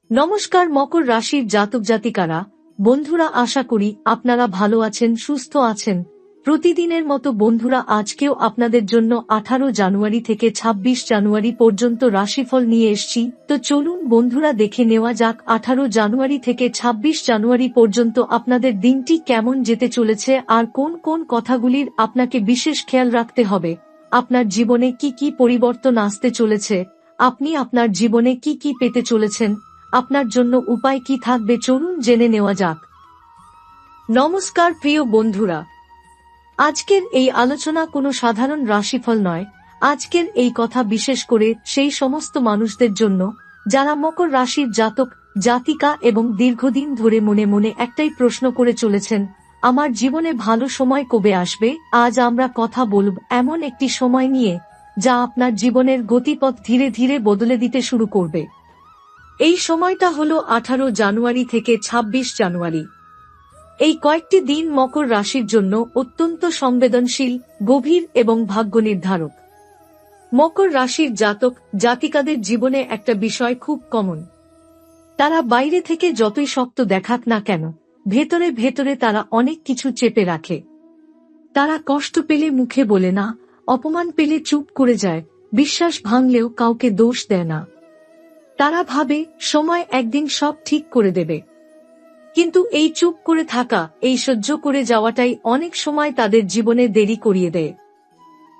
নমস্কার মকর রাশির জাতক জাতিকারা, বন্ধুরা, আশা করি আপনারা ভালো আছেন, সুস্থ আছেন। প্রতিদিনের মতো বন্ধুরা, আজকেও আপনাদের জন্য 18 জানুয়ারি থেকে 26 জানুয়ারি পর্যন্ত রাশিফল নিয়ে এসেছি। তো চলুন বন্ধুরা, দেখে নেওয়া যাক 18 জানুয়ারি থেকে 26 জানুয়ারি পর্যন্ত আপনাদের দিনটি কেমন যেতে চলেছে আর কোন কোন কথাগুলির আপনাকে বিশেষ খেয়াল রাখতে হবে। আপনার জীবনে কি কি পরিবর্তন আসতে চলেছে, আপনি আপনার জীবনে কি কি পেতে চলেছেন, আপনার জন্য উপায় কি থাকবে, চলুন জেনে নেওয়া যাক। নমস্কার প্রিয় বন্ধুরা, আজকের এই আলোচনা কোনো সাধারণ রাশিফল নয়। আজকের এই কথা বিশেষ করে সেই সমস্ত মানুষদের জন্য যারা মকর রাশির জাতক জাতিকা এবং দীর্ঘদিন ধরে মনে মনে একটাই প্রশ্ন করে চলেছেন, আমার জীবনে ভালো সময় কবে আসবে। আজ আমরা কথা বলব এমন একটি সময় নিয়ে যা আপনার জীবনের গতিপথ ধীরে ধীরে বদলে দিতে শুরু করবে। এই সময়টা হলো 18 জানুয়ারি থেকে 26 জানুয়ারি। এই কয়েকটি দিন মকর রাশির জন্য অত্যন্ত সংবেদনশীল, গভীর এবং ভাগ্য নির্ধারক। মকর রাশির জাতক জাতিকাদের জীবনে একটা বিষয় খুব কমন। তারা বাইরে থেকে যতই শক্ত দেখাক না কেন, ভেতরে ভেতরে তারা অনেক কিছু চেপে রাখে। তারা কষ্ট পেলে মুখে বলে না, অপমান পেলে চুপ করে যায়, বিশ্বাস ভাঙলেও কাউকে দোষ দেয় না। তারা ভাবে সময় একদিন সব ঠিক করে দেবে। কিন্তু এই চুপ করে থাকা, এই সহ্য করে যাওয়াটাই অনেক সময় তাদের জীবনে দেরি করিয়ে দেয়।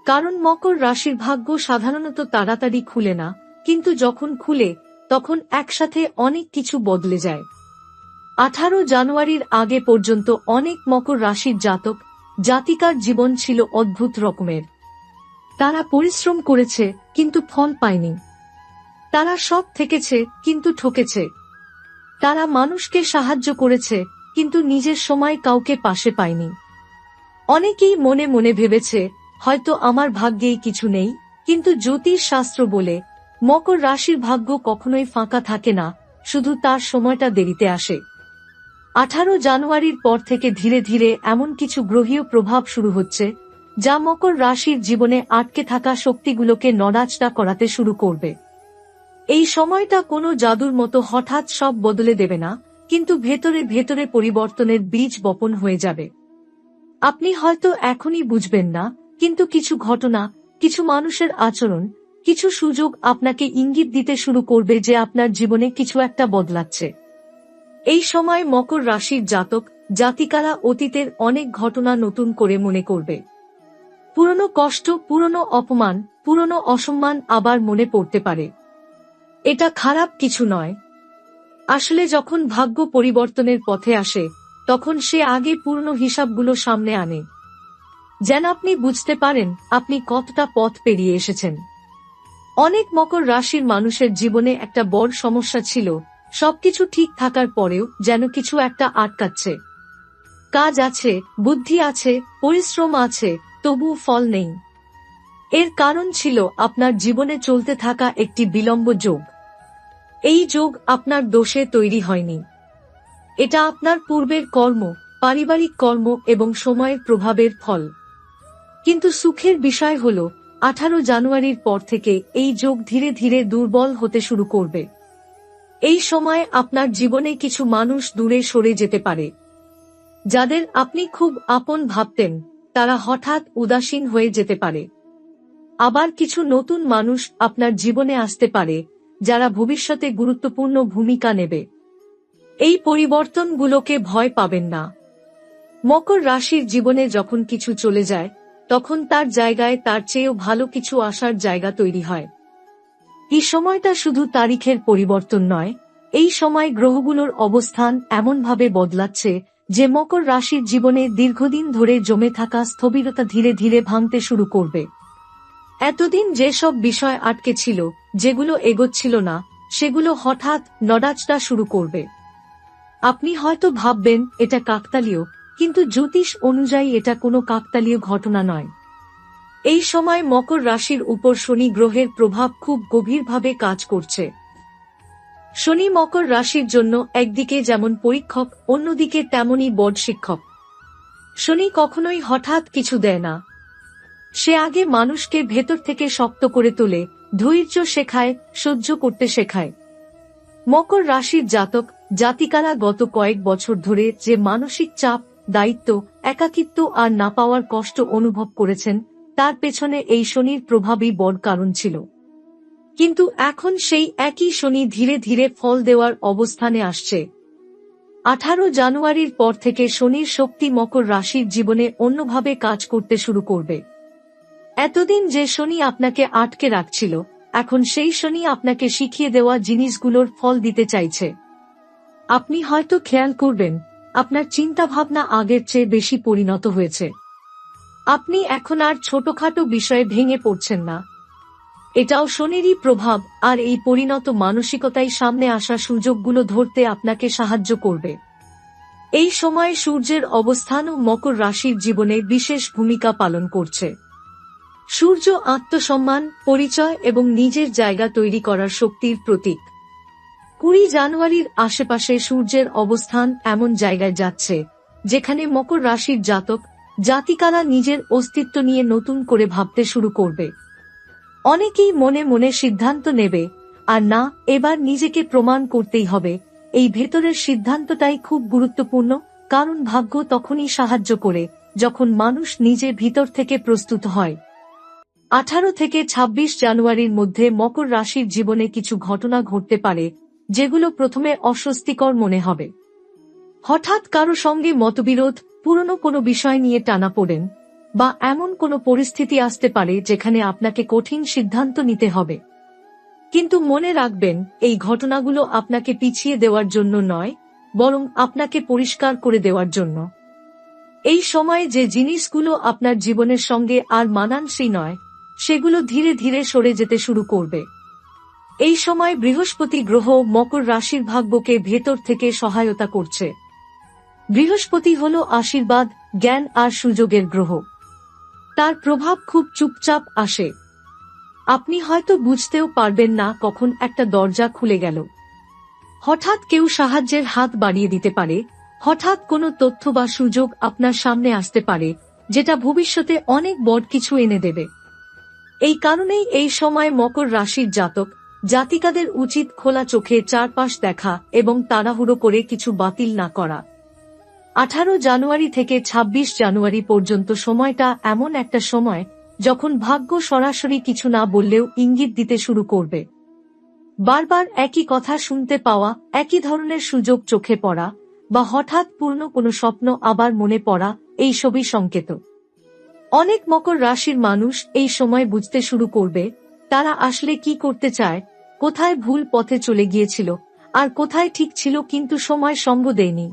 কারণ মকর রাশির ভাগ্য সাধারণত তাড়াতাড়ি খুলে না, কিন্তু যখন খুলে তখন একসাথে অনেক কিছু বদলে যায়। 18 জানুয়ারির আগে পর্যন্ত অনেক মকর রাশির জাতক জাতিকার জীবন ছিল অদ্ভুত রকমের। তারা পরিশ্রম করেছে কিন্তু ফল পায়নি। তারা সব থেকেছে কিন্তু ঠকেছে। তারা মানুষকে সাহায্য করেছে কিন্তু নিজের সময় কাউকে পাশে পায়নি। অনেকেই মনে মনে ভেবেছে, হয়তো আমার ভাগ্যেই কিছু নেই, কিন্তু জ্যোতিষ শাস্ত্র বলে মকর রাশির ভাগ্য কখনোই ফাঁকা থাকে না, শুধু তার সময়টা দেরিতে আসে। 18 জানুয়ারির পর থেকে ধীরে ধীরে এমন কিছু গ্রহীয় প্রভাব শুরু হচ্ছে যা মকর রাশির জীবনে আটকে থাকা শক্তিগুলোকে নড়াচড়া করাতে শুরু করবে। এই সময়টা কোনো জাদুর মতো হঠাৎ সব বদলে দেবে না, কিন্তু ভেতরে ভেতরে পরিবর্তনের বীজ বপন হয়ে যাবে। আপনি হয়তো এখনই বুঝবেন না, কিন্তু কিছু ঘটনা, কিছু মানুষের আচরণ, কিছু সুযোগ আপনাকে ইঙ্গিত দিতে শুরু করবে যে আপনার জীবনে কিছু একটা বদলাচ্ছে। এই সময় মকর রাশির জাতক জাতিকারা অতীতের অনেক ঘটনা নতুন করে মনে করবে। পুরনো কষ্ট, পুরনো অপমান, পুরনো অসম্মান আবার মনে পড়তে পারে। এটা খারাপ কিছু নয়। আসলে যখন ভাগ্য পরিবর্তনের পথে আসে, তখন সে আগে পুরনো হিসাবগুলো সামনে আনে, যেন আপনি বুঝতে পারেন আপনি কতটা পথ পেরিয়ে এসেছেন। অনেক মকর রাশির মানুষের জীবনে একটা বড় সমস্যা ছিল, সবকিছু ঠিক থাকার পরেও যেন কিছু একটা আটকাচ্ছে। কাজ আছে, বুদ্ধি আছে, পরিশ্রম আছে, তবুও ফল নেই। এর কারণ ছিল আপনার জীবনে চলতে থাকা একটি বিলম্ব যোগ। এই যোগ আপনার দোষে তৈরি হয়নি। এটা আপনার পূর্বের কর্ম, পারিবারিক কর্ম এবং সময়ের প্রভাবের ফল। কিন্তু সুখের বিষয় হল 18 জানুয়ারির পর থেকে এই যোগ ধীরে ধীরে দুর্বল হতে শুরু করবে। এই সময় আপনার জীবনে কিছু মানুষ দূরে সরে যেতে পারে। যাদের আপনি খুব আপন ভাবতেন, তারা হঠাৎ উদাসীন হয়ে যেতে পারে। আবার কিছু নতুন মানুষ আপনার জীবনে আসতে পারে, যারা ভবিষ্যতে গুরুত্বপূর্ণ ভূমিকা নেবে। এই পরিবর্তনগুলোকে ভয় পাবেন না। মকর রাশির জীবনে যখন কিছু চলে যায়, তখন তার জায়গায় তার চেয়েও ভালো কিছু আসার জায়গা তৈরি হয়। এই সময়টা শুধু তারিখের পরিবর্তন নয়, এই সময় গ্রহগুলোর অবস্থান এমনভাবে বদলাচ্ছে যে মকর রাশির জীবনে দীর্ঘদিন ধরে জমে থাকা স্থবিরতা ধীরে ধীরে ভাঙতে শুরু করবে। এতদিন যেসব বিষয় আটকে ছিল, যেগুলো এগোচ্ছিল না, সেগুলো হঠাৎ নড়াচড়া শুরু করবে। আপনি হয়তো ভাববেন এটা কাকতালীয়, কিন্তু জ্যোতিষ অনুযায়ী এটা কোনো কাকতালীয় ঘটনা নয়। এই সময় মকর রাশির উপর শনি গ্রহের প্রভাব খুব গভীরভাবে কাজ করছে। শনি মকর রাশির জন্য একদিকে যেমন পরীক্ষক, অন্যদিকে তেমনই বড় শিক্ষক। শনি কখনোই হঠাৎ কিছু দেয় না। সে আগে মানুষকে ভেতর থেকে শক্ত করে তোলে, ধৈর্য শেখায়, সহ্য করতে শেখায়। মকর রাশির জাতক জাতিকারা গত কয়েক বছর ধরে যে মানসিক চাপ, দায়িত্ব, একাকিত্ব আর না পাওয়ার কষ্ট অনুভব করেছেন, তার পেছনে এই শনির প্রভাবই বড় কারণ ছিল। কিন্তু এখন সেই একই শনি ধীরে ধীরে ফল দেওয়ার অবস্থানে আসছে। 18 জানুয়ারির পর থেকে শনির শক্তি মকর রাশির জীবনে অন্যভাবে কাজ করতে শুরু করবে। এতদিন যে শনি আপনাকে আটকে রাখছিল, এখন সেই শনি আপনাকে শিখিয়ে দেওয়া জিনিসগুলোর ফল দিতে চাইছে। আপনি হয়তো খেয়াল করবেন, আপনার চিন্তাভাবনা আগের চেয়ে বেশি পরিণত হয়েছে। আপনি এখন আর ছোটখাটো বিষয়ে ভেঙে পড়ছেন না। এটাও শনিরই প্রভাব, আর এই পরিণত মানসিকতাই সামনে আসা সুযোগগুলো ধরতে আপনাকে সাহায্য করবে। এই সময়ে সূর্যের অবস্থানও মকর রাশির জীবনে বিশেষ ভূমিকা পালন করছে। সূর্য আত্মসম্মান, পরিচয় এবং নিজের জায়গা তৈরি করার শক্তির প্রতীক। 20 জানুয়ারির আশেপাশে সূর্যের অবস্থান এমন জায়গায় যাচ্ছে, যেখানে মকর রাশির জাতক জাতিকারা নিজের অস্তিত্ব নিয়ে নতুন করে ভাবতে শুরু করবে। অনেকেই মনে মনে সিদ্ধান্ত নেবে, আর না, এবার নিজেকে প্রমাণ করতেই হবে। এই ভেতরের সিদ্ধান্তটাই খুব গুরুত্বপূর্ণ, কারণ ভাগ্য তখনই সাহায্য করে যখন মানুষ নিজে ভিতর থেকে প্রস্তুত হয়। 18 থেকে 26 জানুয়ারির মধ্যে মকর রাশির জীবনে কিছু ঘটনা ঘটতে পারে, যেগুলো প্রথমে অস্বস্তিকর মনে হবে। হঠাৎ কারো সঙ্গে মতবিরোধ, পুরনো কোনো বিষয় নিয়ে টানাপোড়েন, বা এমন কোনো পরিস্থিতি আসতে পারে যেখানে আপনাকে কঠিন সিদ্ধান্ত নিতে হবে। কিন্তু মনে রাখবেন, এই ঘটনাগুলো আপনাকে পিছিয়ে দেওয়ার জন্য নয়, বরং আপনাকে পরিষ্কার করে দেওয়ার জন্য। এই সময়ে যে জিনিসগুলো আপনার জীবনের সঙ্গে আর মানানসই নয়, সেগুলো ধীরে ধীরে সরে যেতে শুরু করবে। এই সময় বৃহস্পতি গ্রহ মকর রাশির ভাগ্যকে ভেতর থেকে সহায়তা করছে। বৃহস্পতি হল আশীর্বাদ, জ্ঞান আর সুযোগের গ্রহ। তার প্রভাব খুব চুপচাপ আসে। আপনি হয়তো বুঝতেও পারবেন না কখন একটা দরজা খুলে গেল। হঠাৎ কেউ সাহায্যের হাত বাড়িয়ে দিতে পারে, হঠাৎ কোনো তথ্য বা সুযোগ আপনার সামনে আসতে পারে, যেটা ভবিষ্যতে অনেক বড় কিছু এনে দেবে। এই কারণেই এই সময় মকর রাশির জাতক জাতিকাদের উচিত খোলা চোখে চারপাশ দেখা এবং তাড়াহুড়ো করে কিছু বাতিল না করা। 18 জানুয়ারি থেকে 26 জানুয়ারি পর্যন্ত সময়টা এমন একটা সময় যখন ভাগ্য সরাসরি কিছু না বললেও ইঙ্গিত দিতে শুরু করবে। বারবার একই কথা শুনতে পাওয়া, একই ধরনের সুযোগ চোখে পড়া, বা হঠাৎ পূর্ণ কোনো স্বপ্ন আবার মনে পড়া, এই সবই সংকেত। অনেক মকর রাশির মানুষ এই সময় বুঝতে শুরু করবে তারা আসলে কি করতে চায়, কোথায় ভুল পথে চলে গিয়েছিল, আর কোথায় ঠিক ছিল কিন্তু সময় সঙ্গ দেয়নি।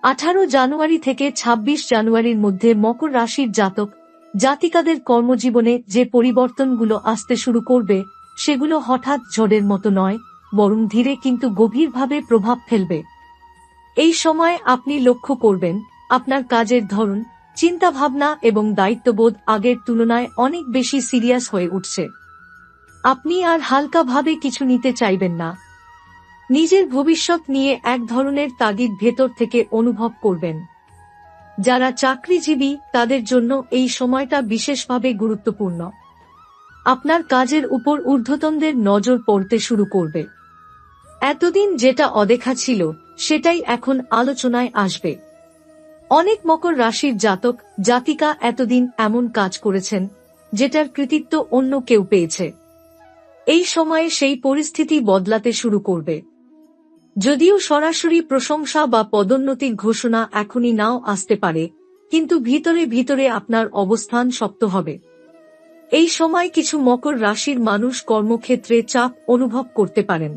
18 জানুয়ারি থেকে 26 জানুয়ারির মধ্যে মকর রাশির জাতক জাতিকাদের কর্মজীবনে যে পরিবর্তনগুলো আসতে শুরু করবে, সেগুলো হঠাৎ ঝড়ের মতো নয়, বরং ধীরে কিন্তু গভীরভাবে প্রভাব ফেলবে। এই সময় আপনি লক্ষ্য করবেন, আপনার কাজের ধরন, চিন্তাভাবনা এবং দায়িত্ববোধ আগের তুলনায় অনেক বেশি সিরিয়াস হয়ে উঠছে। আপনি আর হালকাভাবে কিছু নিতে চাইবেন না। নিজের ভবিষ্যৎ নিয়ে এক ধরনের তাগিদ ভেতর থেকে অনুভব করবেন। যারা চাকরিজীবী, তাদের জন্য এই সময়টা বিশেষভাবে গুরুত্বপূর্ণ। আপনার কাজের উপর ঊর্ধ্বতনদের নজর পড়তে শুরু করবে। এতদিন যেটা অদেখা ছিল, সেটাই এখন আলোচনায় আসবে। অনেক মকর রাশির জাতক জাতিকা এতদিন এমন কাজ করেছেন, যেটার কৃতিত্ব অন্য কেউ পেয়েছে। এই সময়ে সেই পরিস্থিতি বদলাতে শুরু করবে। যদিও সরাসরি প্রশংসা বা পদোন্নতির ঘোষণা এখনই নাও আসতে পারে, কিন্তু ভিতরে ভিতরে আপনার অবস্থান শক্ত হবে। এই সময় কিছু মকর রাশির মানুষ কর্মক্ষেত্রে চাপ অনুভব করতে পারেন।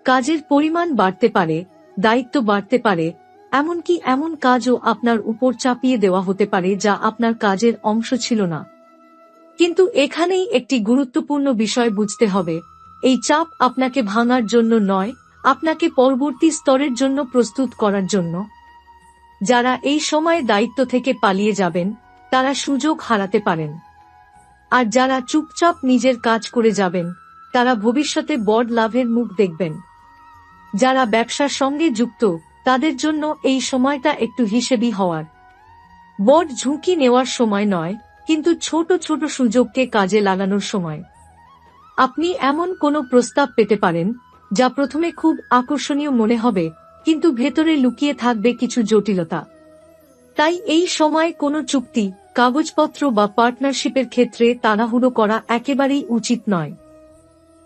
কাজের পরিমাণ বাড়তে পারে, দায়িত্ব বাড়তে পারে, এমনকি এমন কাজও আপনার উপর চাপিয়ে দেওয়া হতে পারে যা আপনার কাজের অংশ ছিল না। কিন্তু এখানেই একটি গুরুত্বপূর্ণ বিষয় বুঝতে হবে, এই চাপ আপনাকে ভাঙার জন্য নয়, আপনাকে পরবর্তী স্তরের জন্য প্রস্তুত করার জন্য। যারা এই সময়ে দায়িত্ব থেকে পালিয়ে যাবেন, তারা সুযোগ হারাতে পারেন। আর যারা চুপচাপ নিজের কাজ করে যাবেন, তারা ভবিষ্যতে বড় লাভের মুখ দেখবেন। যারা ব্যবসার সঙ্গে যুক্ত, তাদের জন্য এই সময়টা একটু হিসেবি হওয়ার, বড় ঝুঁকি নেওয়ার সময় নয়, কিন্তু ছোট ছোট সুযোগকে কাজে লাগানোর সময়। আপনি এমন কোনো প্রস্তাব পেতে পারেন, যা প্রথমে খুব আকর্ষণীয় মনে হবে, কিন্তু ভেতরে লুকিয়ে থাকবে কিছু জটিলতা। তাই এই সময় কোনো চুক্তি, কাগজপত্র বা পার্টনারশিপের ক্ষেত্রে তাড়াহুড়ো করা একেবারেই উচিত নয়।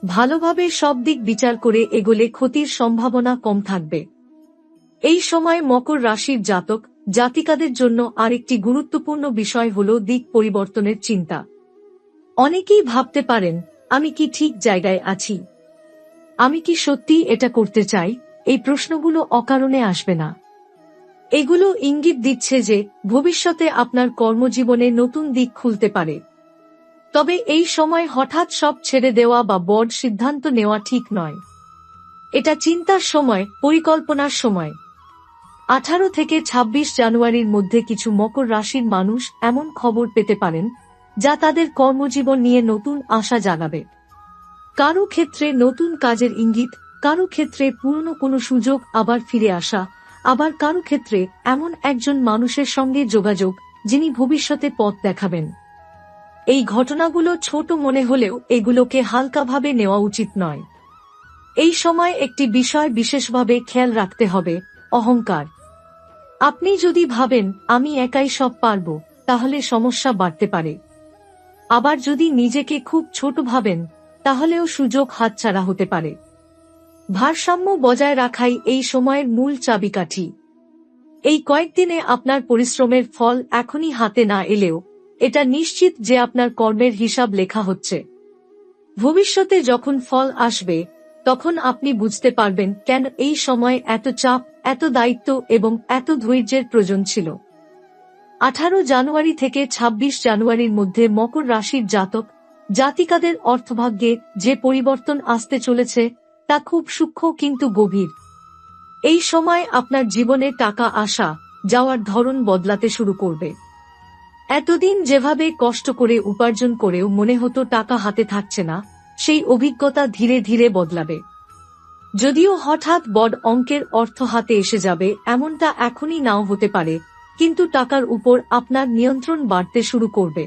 ভালোভাবে সব দিক বিচার করে এগোলে ক্ষতির সম্ভাবনা কম থাকবে। এই সময় মকর রাশির জাতক জাতিকাদের জন্য আরেকটি গুরুত্বপূর্ণ বিষয় হল দিক পরিবর্তনের চিন্তা। অনেকেই ভাবতে পারেন, আমি কি ঠিক জায়গায় আছি? আমি কি সত্যি এটা করতে চাই? এই প্রশ্নগুলো অকারণে আসবে না। এগুলো ইঙ্গিত দিচ্ছে যে ভবিষ্যতে আপনার কর্মজীবনে নতুন দিক খুলতে পারে। তবে এই সময় হঠাৎ সব ছেড়ে দেওয়া বা বড় সিদ্ধান্ত নেওয়া ঠিক নয়। এটা চিন্তার সময়, পরিকল্পনার সময়। 18 থেকে 26 জানুয়ারির মধ্যে কিছু মকর রাশির মানুষ এমন খবর পেতে পারেন যা তাদের কর্মজীবন নিয়ে নতুন আশা জাগাবে। কারো ক্ষেত্রে নতুন কাজের ইঙ্গিত, কারো ক্ষেত্রে পুরনো কোনো সুযোগ আবার ফিরে আসা, আবার কারো ক্ষেত্রে এমন একজন মানুষের সঙ্গে যোগাযোগ যিনি ভবিষ্যতে পথ দেখাবেন। এই ঘটনাগুলো ছোট মনে হলেও এগুলোকে হালকাভাবে নেওয়া উচিত নয়। এই সময় একটি বিষয় বিশেষভাবে খেয়াল রাখতে হবে, অহংকার। আপনি যদি ভাবেন আমি একাই সব পারব, তাহলে সমস্যা বাড়তে পারে। আবার যদি নিজেকে খুব ছোট ভাবেন, তাহলেও সুযোগ হাতছাড়া হতে পারে। ভারসাম্য বজায় রাখাই এই সময়ের মূল চাবিকাঠি। এই কয়েকদিনে আপনার পরিশ্রমের ফল এখনই হাতে না এলেও এটা নিশ্চিত যে আপনার কর্মের হিসাব লেখা হচ্ছে। ভবিষ্যতে যখন ফল আসবে, তখন আপনি বুঝতে পারবেন কেন এই সময় এত চাপ, এত দায়িত্ব এবং এত ধৈর্যের প্রয়োজন ছিল। 18 জানুয়ারি থেকে 26 জানুয়ারির মধ্যে মকর রাশির জাতক জাতিকাদের অর্থভাগ্যে যে পরিবর্তন আসতে চলেছে তা খুব সূক্ষ্ম কিন্তু গভীর। এই সময় আপনার জীবনে টাকা আসা যাওয়ার ধরন বদলাতে শুরু করবে। এতদিন যেভাবে কষ্ট করে উপার্জন করেও মনে হতো টাকা হাতে থাকছে না, সেই অভিজ্ঞতা ধীরে ধীরে বদলাবে। যদিও হঠাৎ বড় অঙ্কের অর্থ হাতে এসে যাবে এমনটা এখনই নাও হতে পারে, কিন্তু টাকার উপর আপনার নিয়ন্ত্রণ বাড়তে শুরু করবে।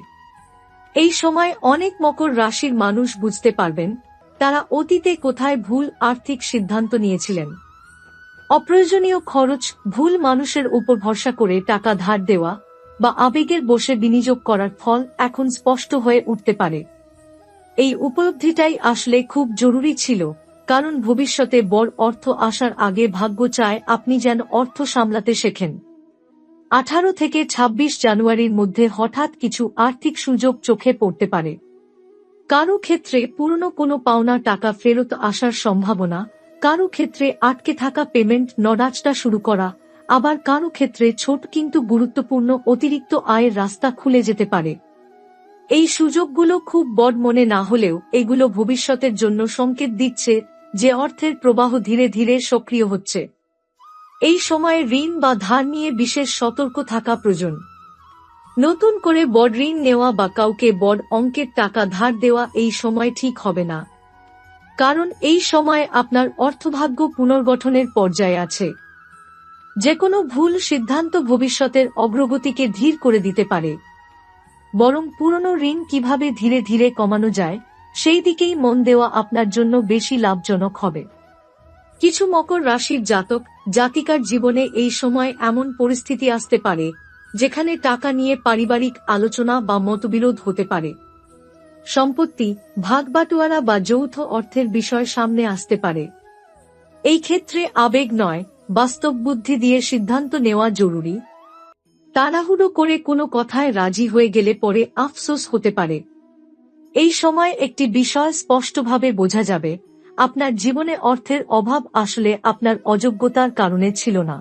এই সময় অনেক মকর রাশির মানুষ বুঝতে পারবেন তারা অতীতে কোথায় ভুল আর্থিক সিদ্ধান্ত নিয়েছিলেন। অপ্রয়োজনীয় খরচ, ভুল মানুষের উপর ভরসা করে টাকা ধার দেওয়া বা আবেগের বশে বিনিয়োগ করার ফল এখন স্পষ্ট হয়ে উঠতে পারে। এই উপলব্ধিটাই আসলে খুব জরুরি ছিল, কারণ ভবিষ্যতে বড় অর্থ আসার আগে ভাগ্য চায় আপনি যেন অর্থ সামলাতে শেখেন। 18 থেকে 26 জানুয়ারির মধ্যে হঠাৎ কিছু আর্থিক সুযোগ চোখে পড়তে পারে। কারো ক্ষেত্রে পুরনো কোনো পাওনা টাকা ফেরত আসার সম্ভাবনা, কারো ক্ষেত্রে আটকে থাকা পেমেন্ট নড়াচড়া শুরু করা, আবার কারো ক্ষেত্রে ছোট কিন্তু গুরুত্বপূর্ণ অতিরিক্ত আয়ের রাস্তা খুলে যেতে পারে। এই সুযোগগুলো খুব বড় মনে না হলেও এগুলো ভবিষ্যতের জন্য সংকেত দিচ্ছে যে অর্থের প্রবাহ ধীরে ধীরে সক্রিয় হচ্ছে। এই সময়ে ঋণ বা ধার নিয়ে বিশেষ সতর্ক থাকা প্রয়োজন। নতুন করে বড় ঋণ নেওয়া বা কাউকে বড় অঙ্কের টাকা ধার দেওয়া এই সময় ঠিক হবে না, কারণ এই সময় আপনার অর্থভাগ্য পুনর্গঠনের পর্যায়ে আছে। যেকোনো ভুল সিদ্ধান্ত ভবিষ্যতের অগ্রগতিকে ধীর করে দিতে পারে। বরং পুরনো ঋণ কিভাবে ধীরে ধীরে কমানো যায় সেই দিকেই মন দেওয়া আপনার জন্য বেশি লাভজনক হবে। কিছু মকর রাশির জাতক জাতিকার জীবনে এই সময় এমন পরিস্থিতি আসতে পারে যেখানে টাকা নিয়ে পারিবারিক আলোচনা বা মতবিরোধ হতে পারে। সম্পত্তি, ভাগবাটোয়ারা বা যৌথ অর্থের বিষয় সামনে আসতে পারে। এই ক্ষেত্রে আবেগ নয়, বাস্তব বুদ্ধি দিয়ে সিদ্ধান্ত নেওয়া জরুরি। তাড়াহুড়ো করে কোনো কথায় রাজি হয়ে গেলে পরে আফসোস হতে পারে। এই সময় একটি বিষয় স্পষ্টভাবে বোঝা যাবে, আপনার জীবনে অর্থের অভাব আসলে আপনার অযোগ্যতার কারণে ছিল না।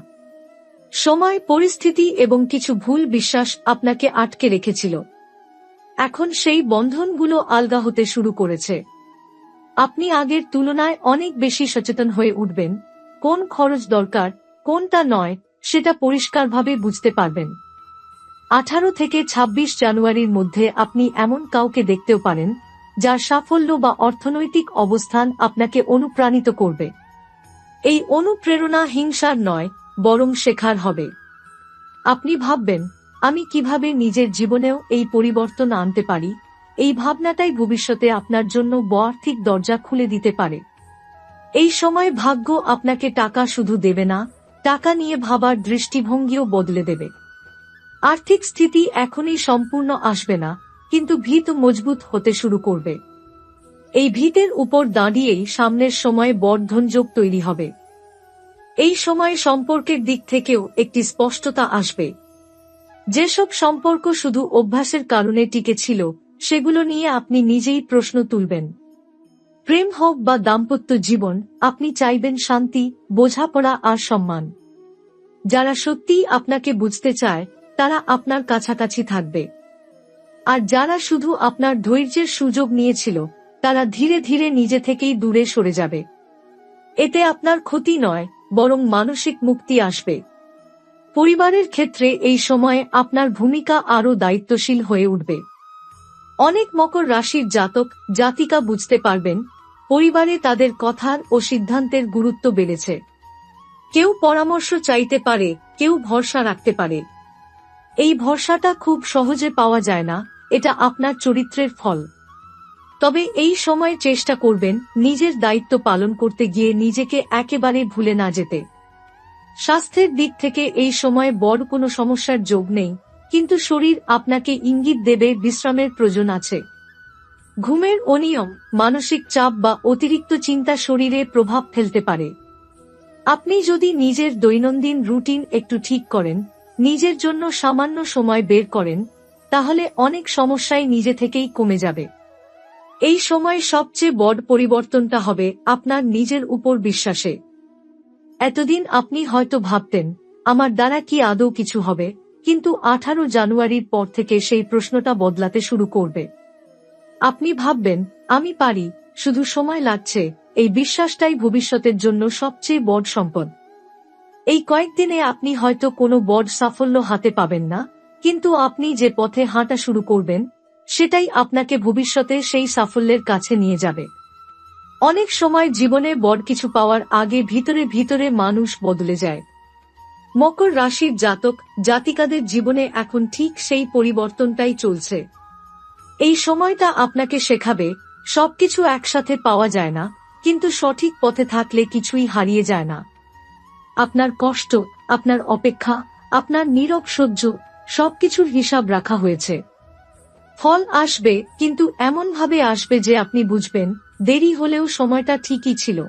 সময়, পরিস্থিতি এবং কিছু ভুল বিশ্বাস আপনাকে আটকে রেখেছিল। এখন সেই বন্ধনগুলো আলগা হতে শুরু করেছে। আপনি আগের তুলনায় অনেক বেশি সচেতন হয়ে উঠবেন, কোন খরচ দরকার, কোনটা নয় সেটা পরিষ্কারভাবে বুঝতে পারবেন। 18 থেকে 26 জানুয়ারির মধ্যে আপনি এমন কাউকে দেখতেও পারেন যার সাফল্য বা অর্থনৈতিক অবস্থান আপনাকে অনুপ্রাণিত করবে। এই অনুপ্রেরণা হিংসার নয়, বরং শেখার হবে। আপনি ভাববেন, আমি কিভাবে নিজের জীবনেও এই পরিবর্তন আনতে পারি। এই ভাবনাটাই ভবিষ্যতে আপনার জন্য বড় আর্থিক দরজা খুলে দিতে পারে। এই সময় ভাগ্য আপনাকে টাকা শুধু দেবে না, টাকা নিয়ে ভাবার দৃষ্টিভঙ্গিও বদলে দেবে। আর্থিক স্থিতি এখনই সম্পূর্ণ আসবে না, কিন্তু ভিত মজবুত হতে শুরু করবে। এই ভিতের উপর দাঁড়িয়েই সামনের সময় বর্ধনযোগ তৈরি হবে। এই সময় সম্পর্কের দিক থেকেও একটি স্পষ্টতা আসবে। যেসব সম্পর্ক শুধু অভ্যাসের কারণে টিকে ছিল, সেগুলো নিয়ে আপনি নিজেই প্রশ্ন তুলবেন। প্রেম হোক বা দাম্পত্য জীবন, আপনি চাইবেন শান্তি, বোঝাপড়া আর সম্মান। যারা সত্যিই আপনাকে বুঝতে চায়, তারা আপনার কাছাকাছি থাকবে। আর যারা শুধু আপনার ধৈর্যের সুযোগ নিয়েছিল, তারা ধীরে ধীরে নিজে থেকেই দূরে সরে যাবে। এতে আপনার ক্ষতি নয়, বরং মানসিক মুক্তি আসবে। পরিবারের ক্ষেত্রে এই সময়ে আপনার ভূমিকা আরও দায়িত্বশীল হয়ে উঠবে। অনেক মকর রাশির জাতক জাতিকা বুঝতে পারবেন, পরিবারে তাদের কথার ও সিদ্ধান্তের গুরুত্ব বেড়েছে। কেউ পরামর্শ চাইতে পারে, কেউ ভরসা রাখতে পারে। এই ভরসাটা খুব সহজে পাওয়া যায় না, এটা আপনার চরিত্রের ফল। তবে এই সময় চেষ্টা করবেন নিজের দায়িত্ব পালন করতে গিয়ে নিজেকে একেবারে ভুলে না যেতে। স্বাস্থ্যের দিক থেকে এই সময় বড় কোনো সমস্যার যোগ নেই, কিন্তু শরীর আপনাকে ইঙ্গিত দেবে বিশ্রামের প্রয়োজন আছে। ঘুমের অনিয়ম, মানসিক চাপ বা অতিরিক্ত চিন্তা শরীরে প্রভাব ফেলতে পারে। আপনি যদি নিজের দৈনন্দিন রুটিন একটু ঠিক করেন, নিজের জন্য সামান্য সময় বের করেন, তাহলে অনেক সমস্যাই নিজে থেকেই কমে যাবে। এই সময় সবচেয়ে বড় পরিবর্তনটা হবে আপনার নিজের উপর বিশ্বাসে। এতদিন আপনি হয়তো ভাবতেন, আমার দ্বারা কি আদৌ কিছু হবে, কিন্তু 18 জানুয়ারির পর থেকে সেই প্রশ্নটা বদলাতে শুরু করবে। আপনি ভাববেন, আমি পারি, শুধু সময় লাগছে। এই বিশ্বাসটাই ভবিষ্যতের জন্য সবচেয়ে বড় সম্পদ। এই কয়েকদিনে আপনি হয়তো কোনো বড় সাফল্য হাতে পাবেন না, কিন্তু আপনি যে পথে হাঁটা শুরু করবেন, সেটাই আপনাকে ভবিষ্যতে সেই সাফল্যের কাছে নিয়ে যাবে। অনেক সময় জীবনে বড় কিছু পাওয়ার আগে ভিতরে ভিতরে মানুষ বদলে যায়। মকর রাশির জাতক জাতিকাদের জীবনে এখন ঠিক সেই পরিবর্তনটাই চলছে। এই সময়টা আপনাকে শেখাবে, সবকিছু একসাথে পাওয়া যায় না, কিন্তু সঠিক পথে থাকলে কিছুই হারিয়ে যায় না। আপনার কষ্ট, আপনার অপেক্ষা, আপনার নীরব সহ্য, সবকিছুর হিসাব রাখা হয়েছে। ফল আসবে, কিন্তু এমনভাবে আসবে যে আপনি বুঝবেন, দেরি হলেও সময়টা ঠিকই ছিল।